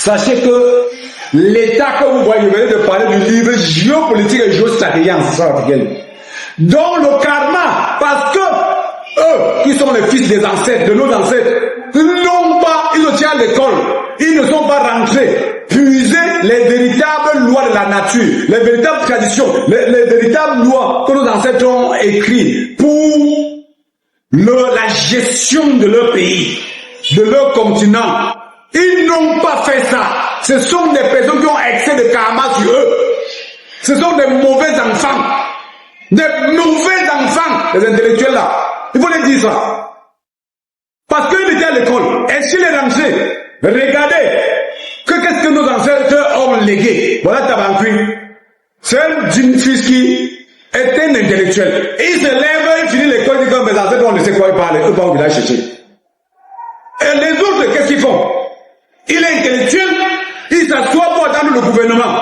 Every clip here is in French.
Sachez que l'État que vous voyez, vous venez de parler du livre géopolitique et géostratégie en africaine. Donc le karma, parce que eux, qui sont les fils des ancêtres, de nos ancêtres, n'ont pas, ils étaient à l'école, ils ne sont pas rentrés, puiser les véritables lois de la nature, les véritables traditions, les véritables lois que nos ancêtres ont écrites pour la gestion de leur pays, de leur continent. Ils n'ont pas fait ça. Ce sont des personnes qui ont excès de karma sur eux. Ce sont des mauvais enfants. Des mauvais enfants, les intellectuels là. Il faut les dire ça. Parce qu'ils étaient à l'école. Est-ce qu'il est rentré? Regardez. Qu'est-ce que nos ancêtres ont légué? Voilà Tabankui. C'est un fils qui est un intellectuel. Il se lève, il finit l'école, il dit que mes ancêtres, on ne sait quoi ils parlent. Eux vont au village chercher. Et les autres, qu'est-ce qu'ils font? Il est intellectuel, il s'assoit pour attendre le gouvernement.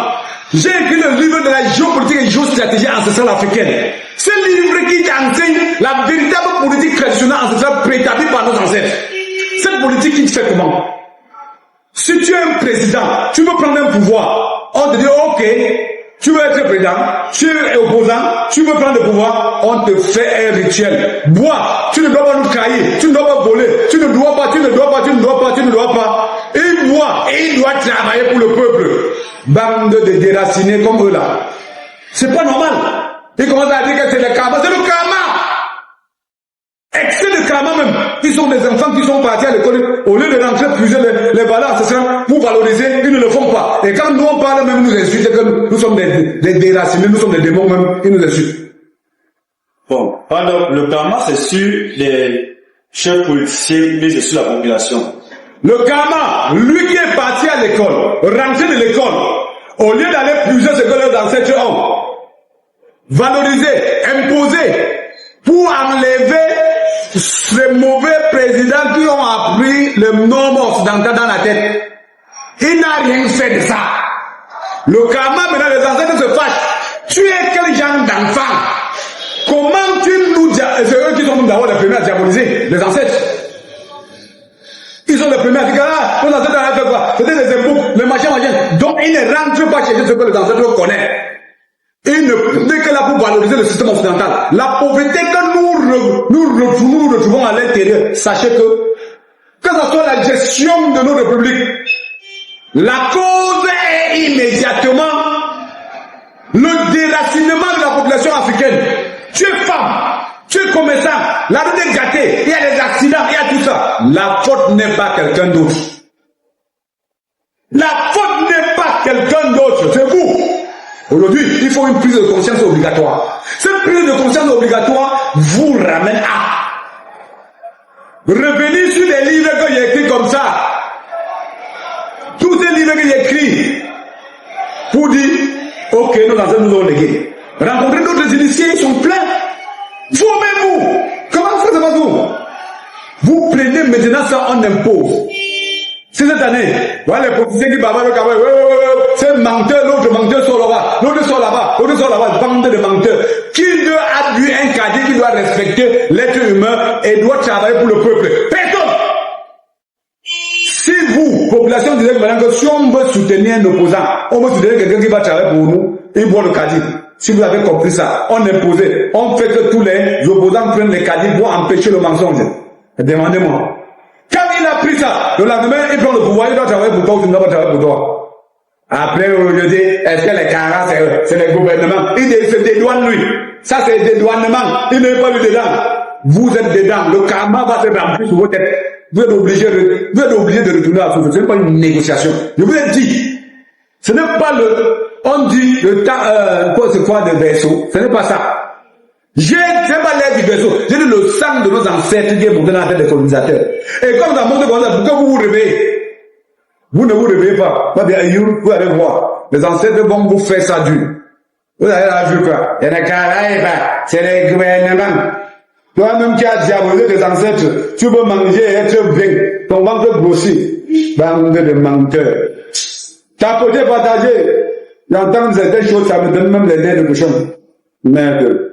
J'ai écrit le livre de la géopolitique et géostratégie ancestrale africaine. Ce livre qui enseigne la véritable politique traditionnelle ancestrale préétablie par nos ancêtres. Cette politique qui fait comment? Si tu es un président, tu veux prendre un pouvoir, on te dit ok, tu veux être président, tu es opposant, tu veux prendre le pouvoir, on te fait un rituel. Bois, tu ne dois pas nous trahir, tu ne dois pas voler, tu ne dois pas. Il boit et il doit travailler pour le peuple. Bande de déracinés comme eux là. C'est pas normal. Ils commencent à dire que c'est le karma. C'est le karma. Excès de karma même. Ils sont des enfants qui sont partis à l'école. Au lieu de rentrer puiser les valeurs, c'est ça, pour valoriser, ils ne le font pas. Et quand nous on parle même, nous insultent que nous sommes des déracinés, nous sommes des démons même, ils nous insultent. Bon, alors le karma c'est sur les chefs politiciens, mais c'est sur la population. Le karma, lui qui est parti à l'école, rentré de l'école, au lieu d'aller puiser ce que leurs ancêtres ont, valoriser, imposer, pour enlever ces mauvais présidents qui ont appris le normes occidental dans la tête. Il n'a rien fait de ça. Le karma, maintenant les ancêtres se fâchent. Tu es quel genre d'enfant? Comment tu nous dis, c'est eux qui sont d'abord les premiers à diaboliser, les ancêtres. Ils sont les premiers à dire, ah, nos ancêtres ont fait quoi? C'était des impôts, les machins. Donc, ils ne rentrent pas chercher ce que les ancêtres connaissent. Ils ne n'est que là pour valoriser le système occidental. La pauvreté que nous retrouvons à l'intérieur, sachez que ce soit la gestion de nos républiques, la cause est immédiatement le déracinement de la population africaine. Tu es femme. Tu es commerçant, la route est gâtée, il y a des accidents, il y a tout ça. La faute n'est pas quelqu'un d'autre. La faute n'est pas quelqu'un d'autre, c'est vous. Aujourd'hui, il faut une prise de conscience obligatoire. Cette prise de conscience obligatoire vous ramène à revenir sur des livres que j'ai écrits comme ça. Tous ces livres que j'ai écrits pour dire, ok, nos ancêtres nous ont légué. Rencontrer d'autres initiés, ils sont pleins. Formez-vous. Comment ça se passe vous? Vous prenez maintenant ça en impose. C'est cette année. Voilà les politiciens qui parlent, c'est un menteur, l'autre menteur sort là-bas, l'autre sort là-bas, bande de menteurs. Qui doit appuyer un cadet qui doit respecter l'être humain et doit travailler pour le peuple? Personne. Si vous, population, disait maintenant que si on veut soutenir un opposant, on veut soutenir quelqu'un qui va travailler pour nous, il boit le cadet. Si vous avez compris ça, on imposait, on fait que tous les opposants prennent les caddies pour empêcher le mensonge. Demandez-moi. Quand il a pris ça, le lendemain, il prend le pouvoir, il doit travailler pour toi ou tu ne dois pas travailler pour toi. Après, je dis, est-ce que les carats, c'est les gouvernements? Il se dédouane lui. Ça, c'est le dédouanement. Il n'est pas lui dedans. Vous êtes dedans. Le karma va se remplir sur vos têtes. Vous êtes obligé de retourner à la source. Ce n'est pas une négociation. Je vous ai dit, ce n'est pas on dit le temps, c'est quoi de vaisseau? Ce n'est pas ça. C'est pas l'air du vaisseau. J'ai dit le sang de nos ancêtres qui est monté dans la tête des colonisateurs. Et comme ça monte comme ça, pourquoi vous vous réveillez? Vous ne vous réveillez pas. Vous allez voir. Les ancêtres vont vous faire ça dur. Vous allez la jouer quoi? Il y a des caractères, c'est les gouvernements. Toi-même qui as diabolisé tes ancêtres, tu veux manger et être bien. Ton ventre grossit. Bande de menteurs. Tapoter, partager. J'entends certaines choses, ça me donne même les nerfs de cochon. Merde.